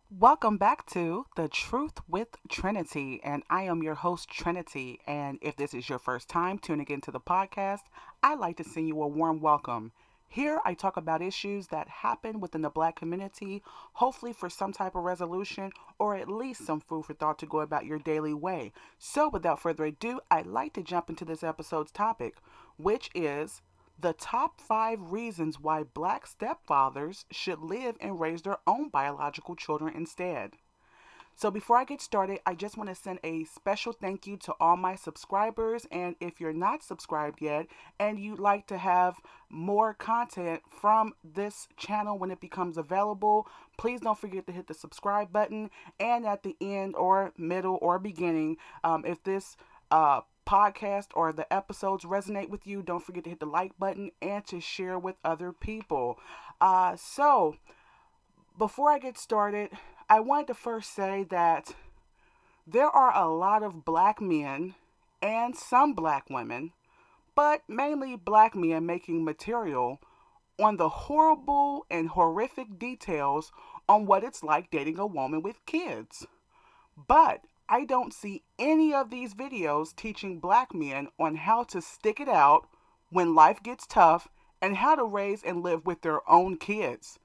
Welcome back to The Truth with Trinity, and I am your host, Trinity. And if this is your first time tuning into the podcast, I'd like to send you a warm welcome. Here, I talk about issues that happen within the black community, hopefully for some type of resolution or at least some food for thought to go about your daily way. So, without further ado, I'd like to jump into this episode's topic, which is the top 5 reasons why black stepfathers should live and raise their own biological children instead. So, before I get started, I just want to send a special thank you to all my subscribers. And if you're not subscribed yet and you'd like to have more content from this channel when it becomes available, please don't forget to hit the subscribe button. And at the end, or middle, or beginning, if this podcast or the episodes resonate with you, don't forget to hit the like button and to share with other people. So, before I get started, I wanted to first say that there are a lot of black men and some black women, but mainly black men making material on the horrible and horrific details on what it's like dating a woman with kids. But I don't see any of these videos teaching black men on how to stick it out when life gets tough and how to raise and live with their own kids.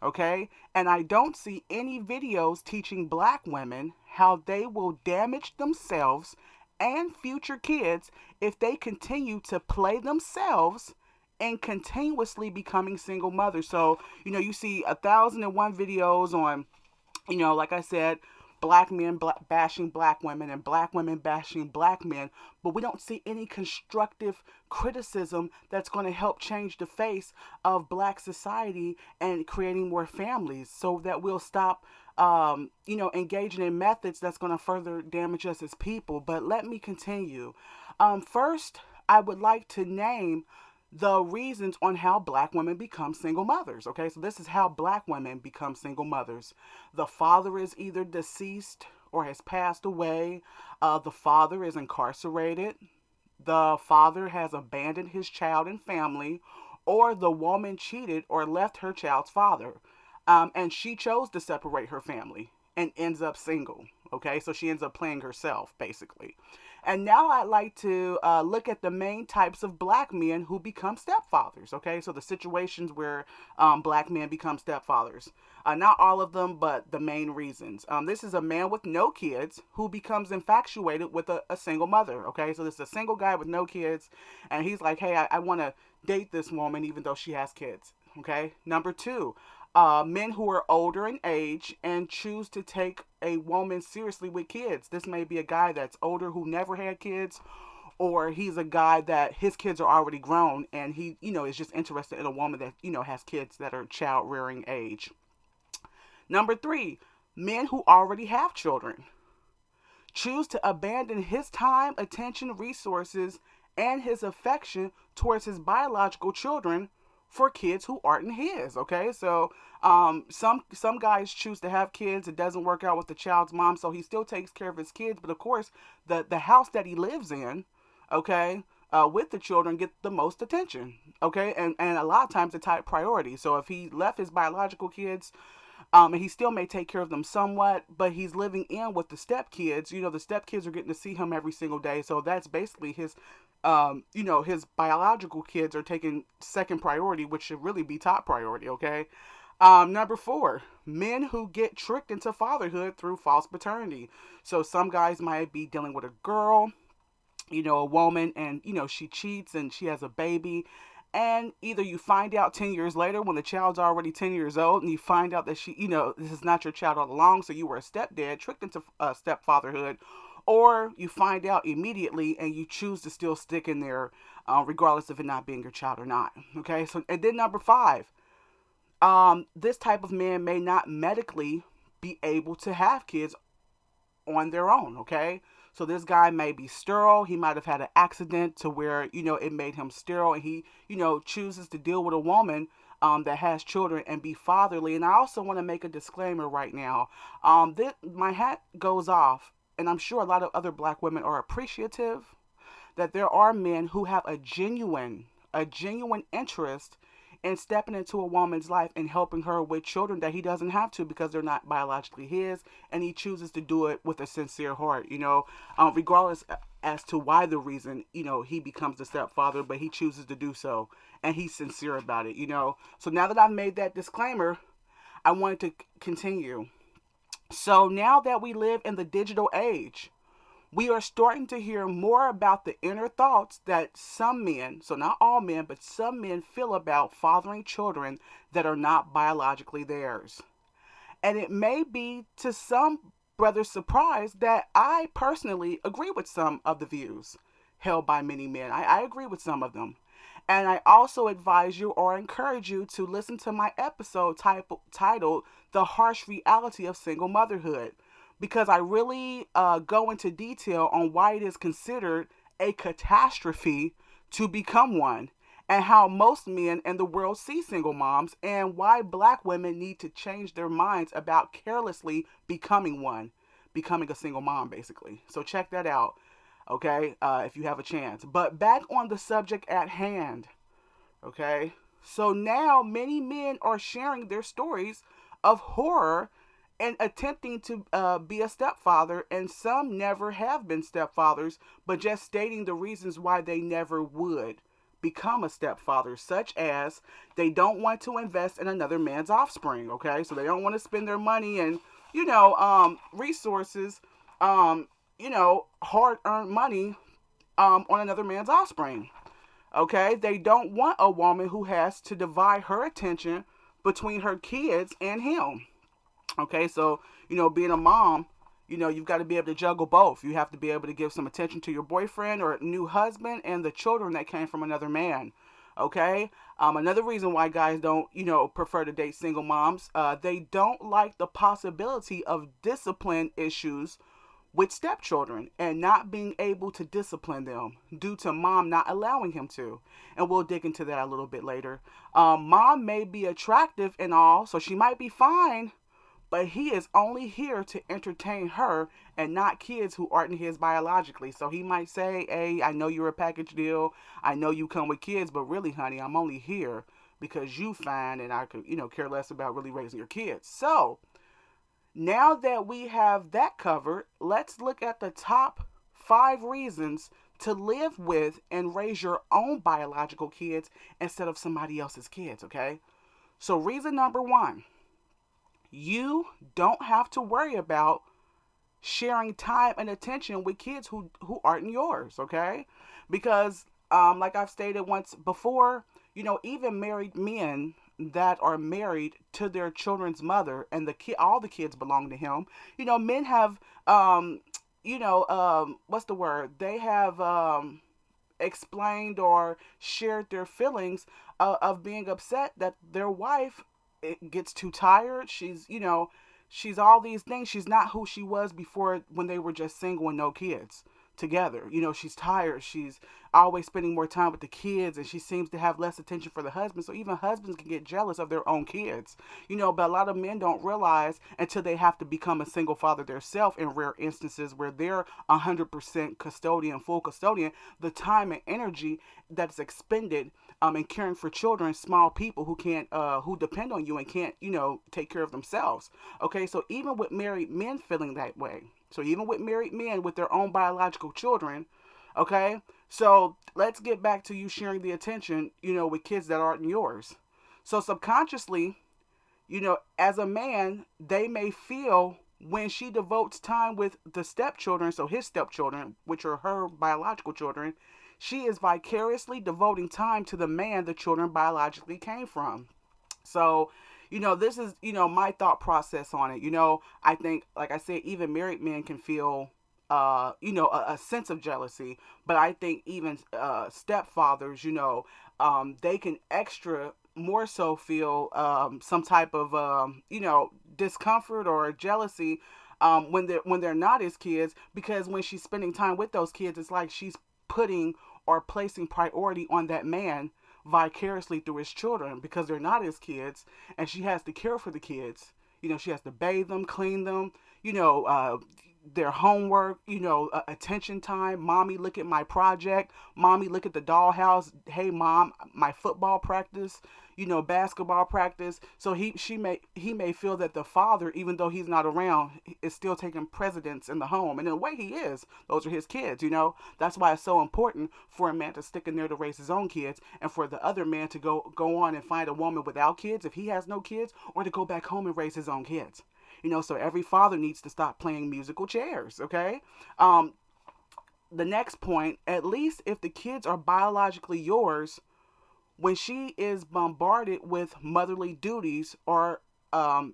Okay? And I don't see any videos teaching black women how they will damage themselves and future kids if they continue to play themselves and continuously becoming single mothers. So, you see 1,001 videos on, like I said, black men bashing black women and black women bashing black men, but we don't see any constructive criticism that's going to help change the face of black society and creating more families so that we'll stop engaging in methods that's going to further damage us as people. But let me continue. First, I would like to name the reasons on how black women become single mothers. Okay, so this is how black women become single mothers. The father is either deceased or has passed away. The father is incarcerated. The father has abandoned his child and family, or the woman cheated or left her child's father. And she chose to separate her family and ends up single. Okay, so she ends up playing herself, basically. And now I'd like to look at the main types of black men who become stepfathers. Okay, so the situations where black men become stepfathers. Not all of them, but the main reasons. This is a man with no kids who becomes infatuated with a single mother. Okay, so this is a single guy with no kids, and he's like, hey, I want to date this woman even though she has kids. Okay, number two, men who are older in age and choose to take a woman seriously with kids. This may be a guy that's older who never had kids, or he's a guy that his kids are already grown and he, is just interested in a woman that, has kids that are child rearing age. Number three, men who already have children choose to abandon his time, attention, resources, and his affection towards his biological children for kids who aren't his. Okay, so some guys choose to have kids. It doesn't work out with the child's mom, so he still takes care of his kids. But of course, the house that he lives in, okay, with the children get the most attention. Okay, and a lot of times the top priority. So if he left his biological kids, and he still may take care of them somewhat, but he's living in with the stepkids. The stepkids are getting to see him every single day, so that's basically his, his biological kids are taking second priority, which should really be top priority. Okay. Number four, men who get tricked into fatherhood through false paternity. So some guys might be dealing with a girl, a woman, and she cheats and she has a baby, and either you find out 10 years later when the child's already 10 years old and you find out that she, this is not your child all along, so you were a stepdad tricked into stepfatherhood, or you find out immediately and you choose to still stick in there, regardless of it not being your child or not. Okay, so, and then number five, this type of man may not medically be able to have kids on their own. Okay, so this guy may be sterile. He might have had an accident to where it made him sterile, and he chooses to deal with a woman that has children and be fatherly. And I also want to make a disclaimer right now. My hat goes off, and I'm sure a lot of other black women are appreciative that there are men who have a genuine interest and stepping into a woman's life and helping her with children that he doesn't have to because they're not biologically his, and he chooses to do it with a sincere heart, regardless as to why the reason, he becomes the stepfather, but he chooses to do so, and he's sincere about it. So now that I've made that disclaimer, I wanted to continue. So now that we live in the digital age, we are starting to hear more about the inner thoughts that some men, so not all men, but some men feel about fathering children that are not biologically theirs. And it may be to some brothers' surprise that I personally agree with some of the views held by many men. I agree with some of them. And I also advise you or encourage you to listen to my episode titled The Harsh Reality of Single Motherhood, because I really go into detail on why it is considered a catastrophe to become one, and how most men in the world see single moms, and why black women need to change their minds about carelessly becoming one, becoming a single mom, basically. So check that out, okay, if you have a chance. But back on the subject at hand, okay? So now many men are sharing their stories of horror and attempting to be a stepfather, and some never have been stepfathers, but just stating the reasons why they never would become a stepfather, such as they don't want to invest in another man's offspring, okay? So they don't want to spend their money and, resources, hard earned money on another man's offspring. Okay, they don't want a woman who has to divide her attention between her kids and him. Okay, so, being a mom, you've got to be able to juggle both. You have to be able to give some attention to your boyfriend or new husband and the children that came from another man. Okay, another reason why guys don't, prefer to date single moms, they don't like the possibility of discipline issues with stepchildren and not being able to discipline them due to mom not allowing him to. And we'll dig into that a little bit later. Mom may be attractive and all, so she might be fine, but he is only here to entertain her and not kids who aren't his biologically. So he might say, hey, I know you're a package deal. I know you come with kids, but really, honey, I'm only here because you fine and I could, care less about really raising your kids. So now that we have that covered, let's look at the top 5 reasons to live with and raise your own biological kids instead of somebody else's kids, okay? So reason number 1, you don't have to worry about sharing time and attention with kids who aren't yours, okay? Because like I've stated once before, even married men that are married to their children's mother and all the kids belong to him. Men have what's the word? They have explained or shared their feelings of being upset that their wife gets too tired. She's all these things. She's not who she was before when they were just single and no kids together. She's tired. She's always spending more time with the kids, and she seems to have less attention for the husband. So even husbands can get jealous of their own kids. But a lot of men don't realize until they have to become a single father themselves, in rare instances where they're 100% custodian, full custodian, the time and energy that's expended in caring for children, small people who can't, who depend on you and can't, take care of themselves. Okay, so even with married men feeling that way, so even with married men with their own biological children, okay, so let's get back to you sharing the attention, with kids that aren't yours. So subconsciously, as a man, they may feel when she devotes time with the stepchildren, so his stepchildren, which are her biological children, she is vicariously devoting time to the man the children biologically came from. So, this is, my thought process on it. I think, like I said, even married men can feel, a sense of jealousy. But I think even stepfathers, they can extra more so feel some type of, discomfort or jealousy when they're not his kids, because when she's spending time with those kids, it's like she's putting or placing priority on that man vicariously through his children because they're not his kids, and she has to care for the kids. She has to bathe them, clean them, their homework, attention time. Mommy, look at my project. Mommy, look at the dollhouse. Hey, mom, my football practice. basketball practice. So he may feel that the father, even though he's not around, is still taking precedence in the home. And in a way he is. Those are his kids. That's why it's so important for a man to stick in there to raise his own kids, and for the other man to go on and find a woman without kids if he has no kids, or to go back home and raise his own kids. So every father needs to stop playing musical chairs, okay? The next point, at least if the kids are biologically yours, when she is bombarded with motherly duties, or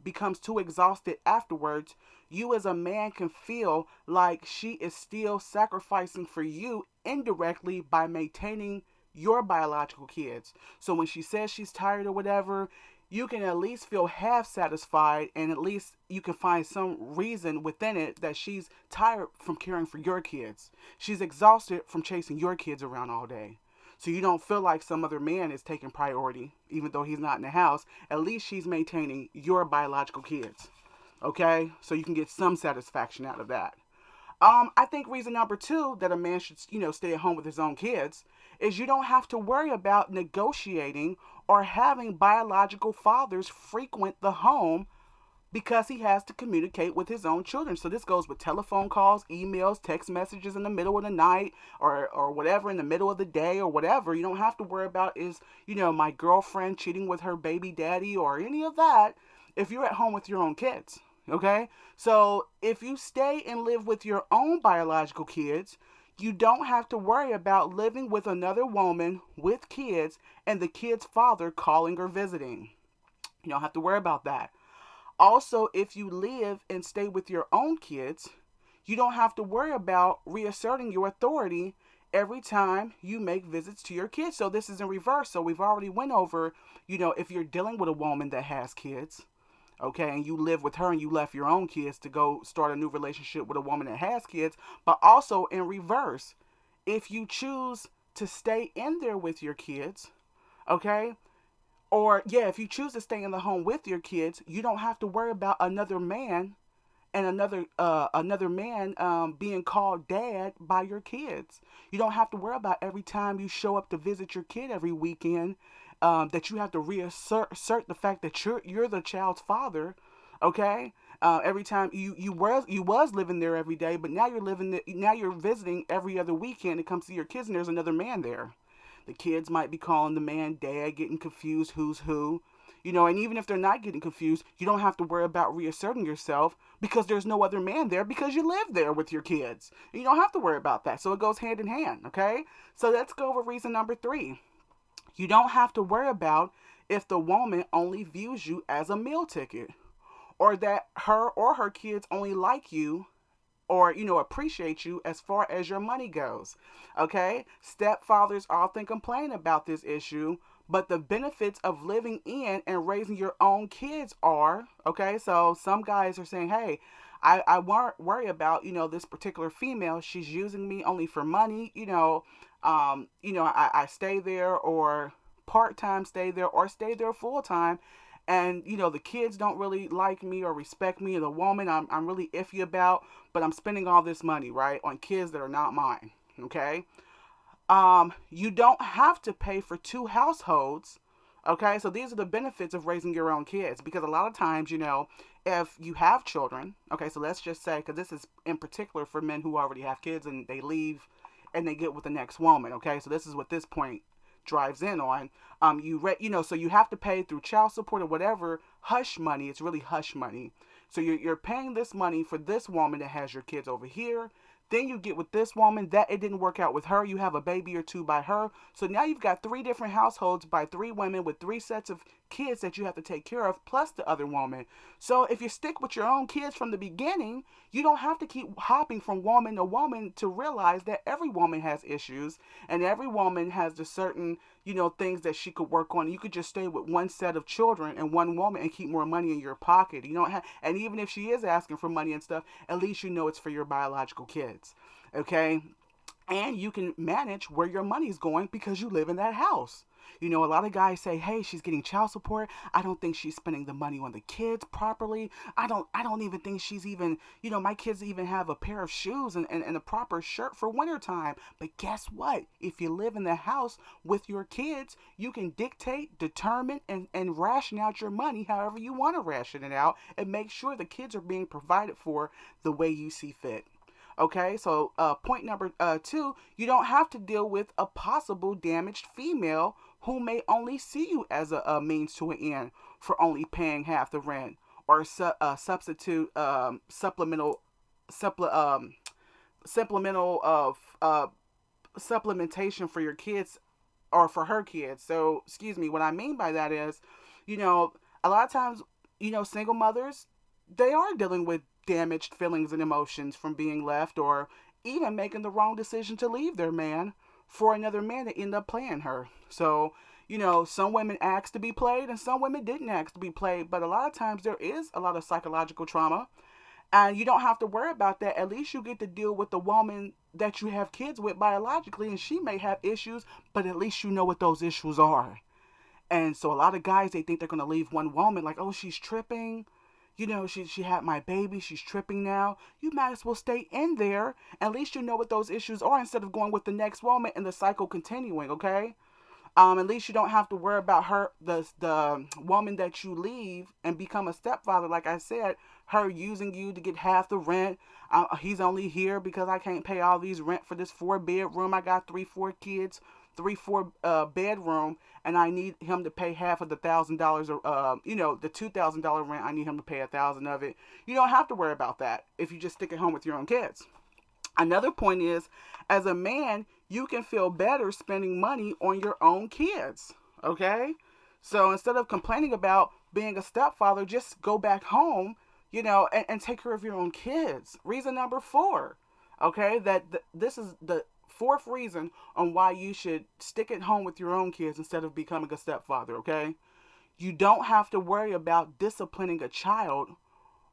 becomes too exhausted afterwards, you as a man can feel like she is still sacrificing for you indirectly by maintaining your biological kids. So when she says she's tired or whatever, you can at least feel half satisfied, and at least you can find some reason within it that she's tired from caring for your kids. She's exhausted from chasing your kids around all day. So you don't feel like some other man is taking priority, even though he's not in the house. At least she's maintaining your biological kids. Okay? So you can get some satisfaction out of that. I think reason number two that a man should, stay at home with his own kids is you don't have to worry about negotiating or having biological fathers frequent the home because he has to communicate with his own children. So this goes with telephone calls, emails, text messages in the middle of the night, or whatever, in the middle of the day or whatever. You don't have to worry about my girlfriend cheating with her baby daddy or any of that if you're at home with your own kids. Okay? So if you stay and live with your own biological kids, you don't have to worry about living with another woman with kids and the kid's father calling or visiting. You don't have to worry about that. Also, if you live and stay with your own kids, you don't have to worry about reasserting your authority every time you make visits to your kids. So this is in reverse. So we've already went over, if you're dealing with a woman that has kids, okay, and you live with her and you left your own kids to go start a new relationship with a woman that has kids, but also in reverse, if you choose to stay in there with your kids, okay, or yeah, if you choose to stay in the home with your kids, you don't have to worry about another man and another man being called dad by your kids. You don't have to worry about every time you show up to visit your kid every weekend that you have to reassert the fact that you're the child's father. Okay, every time you was living there every day, but now now you're visiting every other weekend to come see your kids, and there's another man there. The kids might be calling the man dad, getting confused who's who. And even if they're not getting confused, you don't have to worry about reasserting yourself because there's no other man there because you live there with your kids. You don't have to worry about that. So it goes hand in hand, okay? So let's go over reason number 3. You don't have to worry about if the woman only views you as a meal ticket, or that her or her kids only like you or appreciate you as far as your money goes. Okay, stepfathers often complain about this issue, but the benefits of living in and raising your own kids are okay. So some guys are saying, hey, I won't worry about this particular female. She's using me only for money. I stay there, or part-time stay there, or stay there full-time, and the kids don't really like me or respect me, or the woman I'm really iffy about, but I'm spending all this money, right, on kids that are not mine. Okay, you don't have to pay for 2 households. Okay, so these are the benefits of raising your own kids, because a lot of times, if you have children, okay, so let's just say, because this is in particular for men who already have kids and they leave and they get with the next woman. Okay, so this is what this point drives in on. So you have to pay through child support or whatever, hush money. It's really hush money. So you're paying this money for this woman that has your kids over here. Then you get with this woman that it didn't work out with her. You have a baby or 2 by her. So now you've got 3 different households by 3 women with 3 sets of kids that you have to take care of, plus the other woman. So if you stick with your own kids from the beginning, you don't have to keep hopping from woman to woman to realize that every woman has issues and every woman has the certain, things that she could work on. You could just stay with one set of children and one woman and keep more money in your pocket. You don't have, and even if she is asking for money and stuff, at least it's for your biological kids. Okay? And you can manage where your money is going because you live in that house. A lot of guys say, "Hey, she's getting child support. I don't think she's spending the money on the kids properly. I don't even think she's even, my kids even have a pair of shoes and a proper shirt for wintertime." But guess what? If you live in the house with your kids, you can dictate, determine, and ration out your money however you want to ration it out and make sure the kids are being provided for the way you see fit. Okay, so point number two, you don't have to deal with a possible damaged female who may only see you as a means to an end for only paying half the rent or substitute supple, supplemental of supplementation for your kids or for her kids. So, excuse me, what I mean by that is, you know, a lot of times, single mothers, they are dealing with damaged feelings and emotions from being left or even making the wrong decision to leave their man for another man that ended up playing her. So, some women asked to be played and some women didn't ask to be played, but a lot of times there is a lot of psychological trauma and you don't have to worry about that. At least you get to deal with the woman that you have kids with biologically, and she may have issues, but at least you know what those issues are. And so a lot of guys, they think they're going to leave one woman like, oh, she's tripping. She had my baby. She's tripping now. You might as well stay in there. At least you know what those issues are instead of going with the next woman and the cycle continuing, okay? At least you don't have to worry about her, the woman that you leave and become a stepfather. Like I said, her using you to get half the rent. He's only here because I can't pay all these rent for this 4 bedroom. I got 3, 4 kids, 3, 4 bedroom, and I need him to pay half of the $1,000 or the $2,000 rent. I need him to pay 1,000 of it. You don't have to worry about that if you just stick at home with your own kids. Another point is, as a man, you can feel better spending money on your own kids. Okay? So instead of complaining about being a stepfather, just go back home, and take care of your own kids. Reason number 4, okay, this is the fourth reason on why you should stick at home with your own kids instead of becoming a stepfather, okay? You don't have to worry about disciplining a child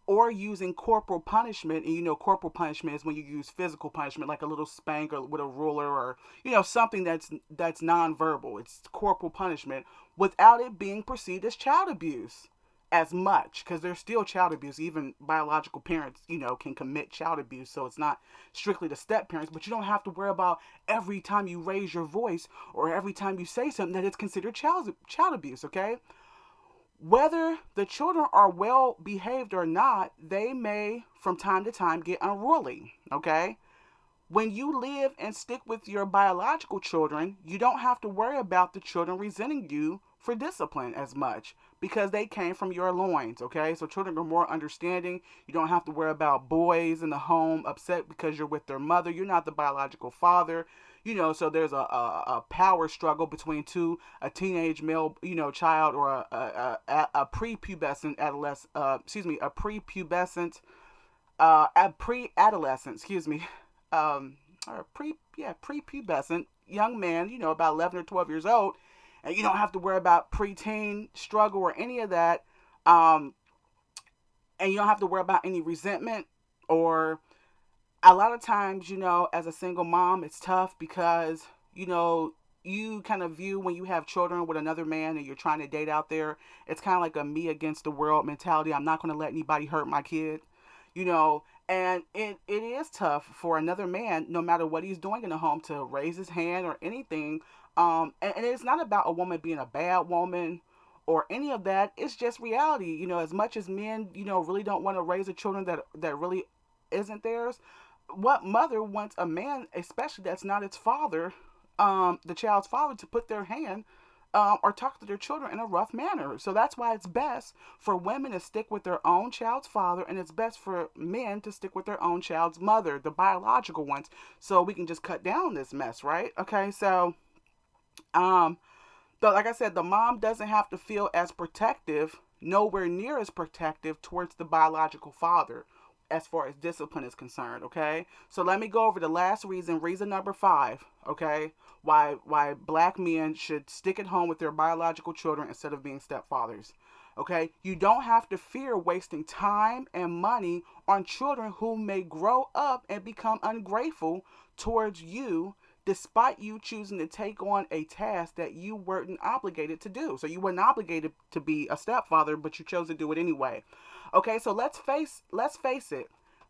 or using corporal punishment. And corporal punishment is when you use physical punishment, like a little spank or with a ruler, or something that's nonverbal. It's corporal punishment without it being perceived as child abuse as much, because there's still child abuse. Even biological parents can commit child abuse, so it's not strictly the step parents. But you don't have to worry about every time you raise your voice or every time you say something that it's considered child abuse, okay? Whether the children are well behaved or not, they may, from time to time, get unruly, okay? When you live and stick with your biological children, you don't have to worry about the children resenting you for discipline as much because they came from your loins, okay? So children are more understanding. You don't have to worry about boys in the home upset because you're with their mother. You're not the biological father. So there's a power struggle between a teenage male, child, or a prepubescent adolescent, a prepubescent, a pre-adolescent, or prepubescent young man, about 11 or 12 years old, and you don't have to worry about preteen struggle or any of that, and you don't have to worry about any resentment or a lot of times, as a single mom, it's tough because, you kind of view when you have children with another man and you're trying to date out there, it's kind of like a me against the world mentality. I'm not going to let anybody hurt my kid, and it is tough for another man, no matter what he's doing in the home, to raise his hand or anything. And it's not about a woman being a bad woman or any of that. It's just reality. As much as men, really don't want to raise the children that really isn't theirs, what mother wants a man, especially that's not its father, the child's father, to put their hand or talk to their children in a rough manner? So that's why it's best for women to stick with their own child's father, and it's best for men to stick with their own child's mother, the biological ones, so we can just cut down this mess, right? Okay, so but like I said, the mom doesn't have to feel as protective, nowhere near as protective towards the biological father as far as discipline is concerned, okay? So let me go over the last reason number 5, okay? Why black men should stick at home with their biological children instead of being stepfathers, okay? You don't have to fear wasting time and money on children who may grow up and become ungrateful towards you despite you choosing to take on a task that you weren't obligated to do. So you weren't obligated to be a stepfather, but you chose to do it anyway. Okay, so let's face it.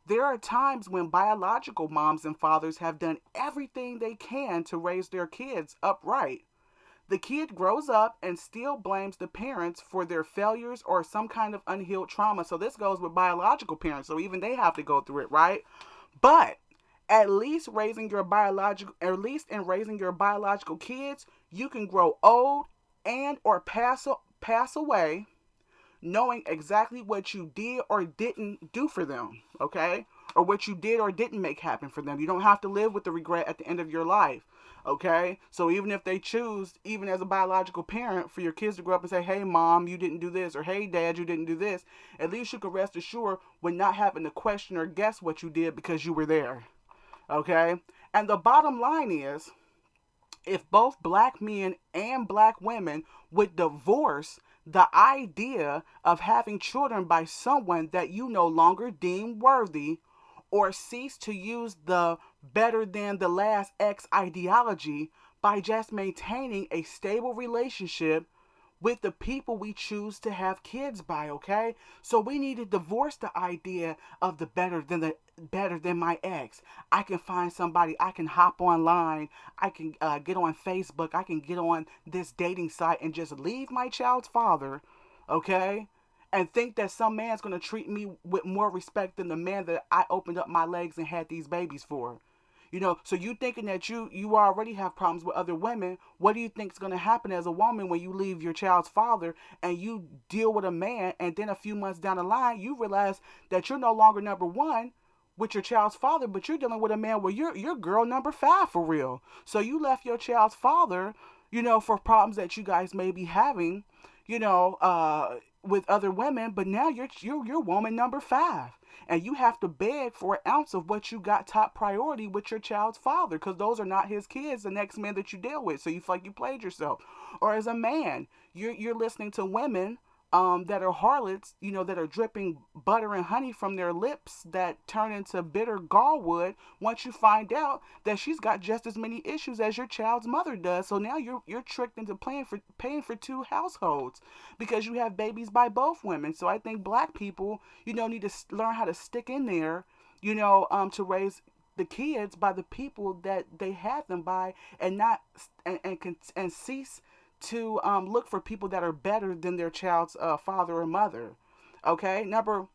There are times when biological moms and fathers have done everything they can to raise their kids upright. The kid grows up and still blames the parents for their failures or some kind of unhealed trauma. So this goes with biological parents. So even they have to go through it, right? But at least in raising your biological kids, you can grow old and or pass away knowing exactly what you did or didn't do for them, okay? Or what you did or didn't make happen for them. You don't have to live with the regret at the end of your life, okay? So even if they choose, even as a biological parent, for your kids to grow up and say, hey, mom, you didn't do this, or hey, dad, you didn't do this, at least you can rest assured with not having to question or guess what you did because you were there, okay? And the bottom line is, if both black men and black women would divorce the idea of having children by someone that you no longer deem worthy, or cease to use the better than the last ex ideology by just maintaining a stable relationship with the people we choose to have kids by, okay? So we need to divorce the idea of the better than my ex. I can find somebody, I can hop online, I can get on Facebook, I can get on this dating site and just leave my child's father, okay? And think that some man's gonna treat me with more respect than the man that I opened up my legs and had these babies for. So you thinking that you already have problems with other women. What do you think is going to happen as a woman when you leave your child's father and you deal with a man, and then a few months down the line you realize that you're no longer number one with your child's father, but you're dealing with a man where you're girl number five for real. So you left your child's father, for problems that you guys may be having, with other women, but now you're woman number five, and you have to beg for an ounce of what you got top priority with your child's father, because those are not his kids, the next man that you deal with. So you feel like you played yourself. Or as a man, you're listening to women that are harlots, that are dripping butter and honey from their lips that turn into bitter gallwood once you find out that she's got just as many issues as your child's mother does. So now you're tricked into paying for two households because you have babies by both women. So I think black people, need to learn how to stick in there, to raise the kids by the people that they had them by, and not and cease to look for people that are better than their child's father or mother. Okay, number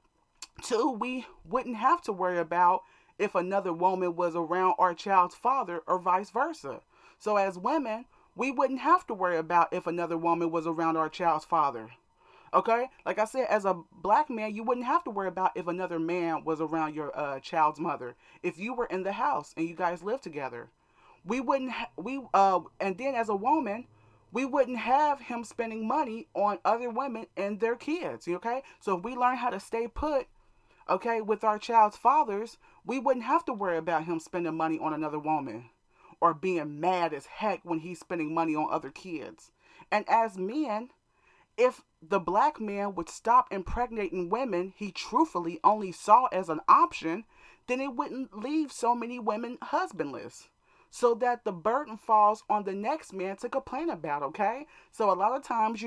two, we wouldn't have to worry about if another woman was around our child's father or vice versa. So as women, we wouldn't have to worry about if another woman was around our child's father. Okay, like I said, as a black man, you wouldn't have to worry about if another man was around your child's mother. If you were in the house and you guys lived together, we wouldn't. And then as a woman, we wouldn't have him spending money on other women and their kids. Okay, so if we learn how to stay put, okay, with our child's fathers, we wouldn't have to worry about him spending money on another woman or being mad as heck when he's spending money on other kids. And as men, if the black man would stop impregnating women he truthfully only saw as an option, then it wouldn't leave so many women husbandless, so that the burden falls on the next man to complain about, okay? So a lot of times,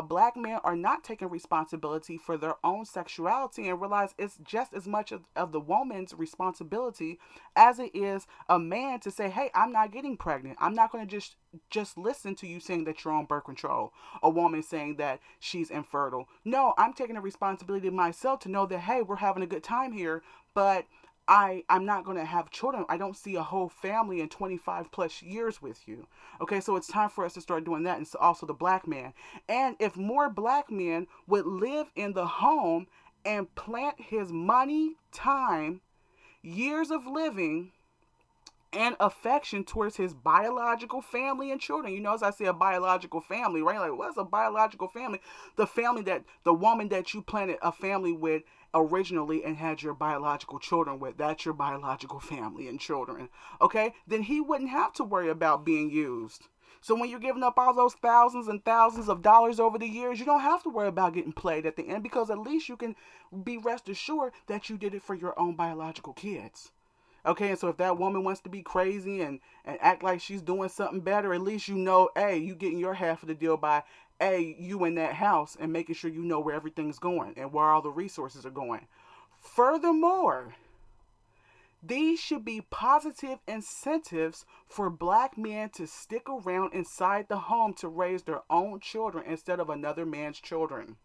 black men are not taking responsibility for their own sexuality and realize it's just as much of the woman's responsibility as it is a man to say, hey, I'm not getting pregnant. I'm not going to just listen to you saying that you're on birth control. A woman saying that she's infertile. No, I'm taking the responsibility myself to know that, hey, we're having a good time here, but I'm not going to have children. I don't see a whole family in 25 plus years with you. Okay, so it's time for us to start doing that. And so also the black man. And if more black men would live in the home and plant his money, time, years of living, and affection towards his biological family and children. As I say, a biological family, right? Like, what's a biological family? The woman that you planted a family with originally and had your biological children with, that's your biological family and children. Okay? Then he wouldn't have to worry about being used. So when you're giving up all those thousands and thousands of dollars over the years, you don't have to worry about getting played at the end, because at least you can be rest assured that you did it for your own biological kids. Okay, and so if that woman wants to be crazy and act like she's doing something better, at least you know, hey, you getting your half of the deal by, hey, you in that house and making sure you know where everything's going and where all the resources are going. Furthermore, these should be positive incentives for black men to stick around inside the home to raise their own children instead of another man's children.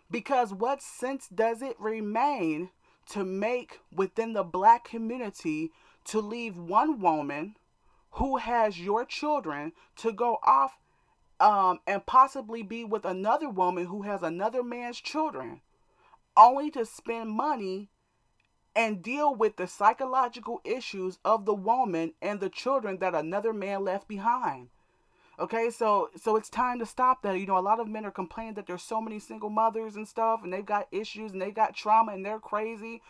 Because what sense does it remain to make within the black community to leave one woman who has your children to go off and possibly be with another woman who has another man's children, only to spend money and deal with the psychological issues of the woman and the children that another man left behind? Okay, so it's time to stop that. You know, a lot of men are complaining that there's so many single mothers and stuff, and they've got issues and they've got trauma and they're crazy.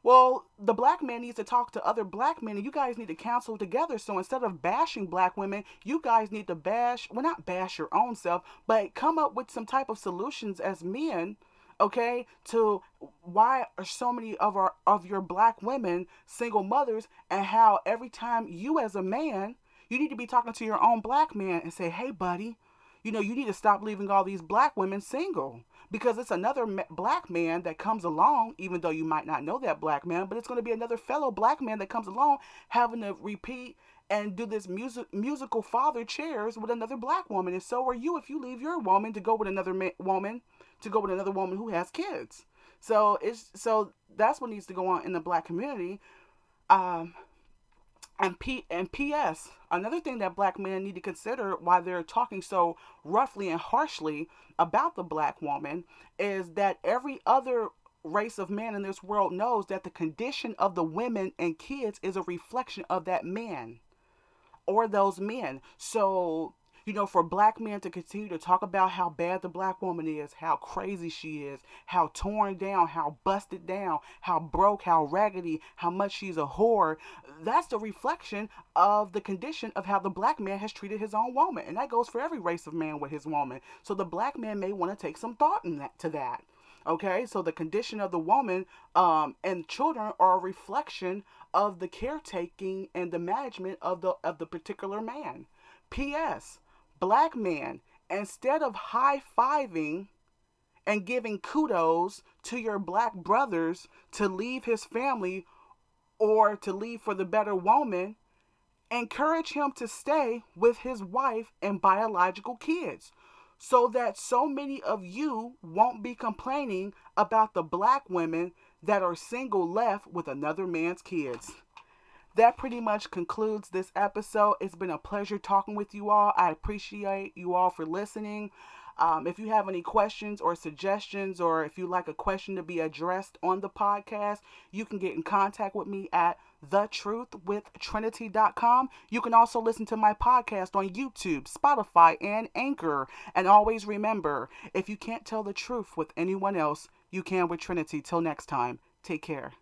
Well, the black man needs to talk to other black men, and you guys need to counsel together. So instead of bashing black women, you guys need to bash, well, not bash your own self, but come up with some type of solutions as men, okay, to why are so many of your black women single mothers, and how every time you as a man, you need to be talking to your own black man and say, hey, buddy, you know, you need to stop leaving all these black women single, because it's another black man that comes along, even though you might not know that black man, but it's going to be another fellow black man that comes along having to repeat and do this musical father chairs with another black woman. And so are you if you leave your woman to go with another woman, to go with another woman who has kids. So that's what needs to go on in the black community. Um, and P.S. Another thing that black men need to consider while they're talking so roughly and harshly about the black woman is that every other race of man in this world knows that the condition of the women and kids is a reflection of that man or those men. So, you know, for black men to continue to talk about how bad the black woman is, how crazy she is, how torn down, how busted down, how broke, how raggedy, how much she's a whore, that's the reflection of the condition of how the black man has treated his own woman. And that goes for every race of man with his woman. So the black man may want to take some thought in that to that. Okay, so the condition of the woman and children are a reflection of the caretaking and the management of the particular man. P.S. Black man, instead of high fiving and giving kudos to your black brothers to leave his family or to leave for the better woman, encourage him to stay with his wife and biological kids, so that so many of you won't be complaining about the black women that are single left with another man's kids. That pretty much concludes this episode. It's been a pleasure talking with you all. I appreciate you all for listening. If you have any questions or suggestions, or if you'd like a question to be addressed on the podcast, you can get in contact with me at thetruthwithtrinity.com. You can also listen to my podcast on YouTube, Spotify, and Anchor. And always remember, if you can't tell the truth with anyone else, you can with Trinity. Till next time, take care.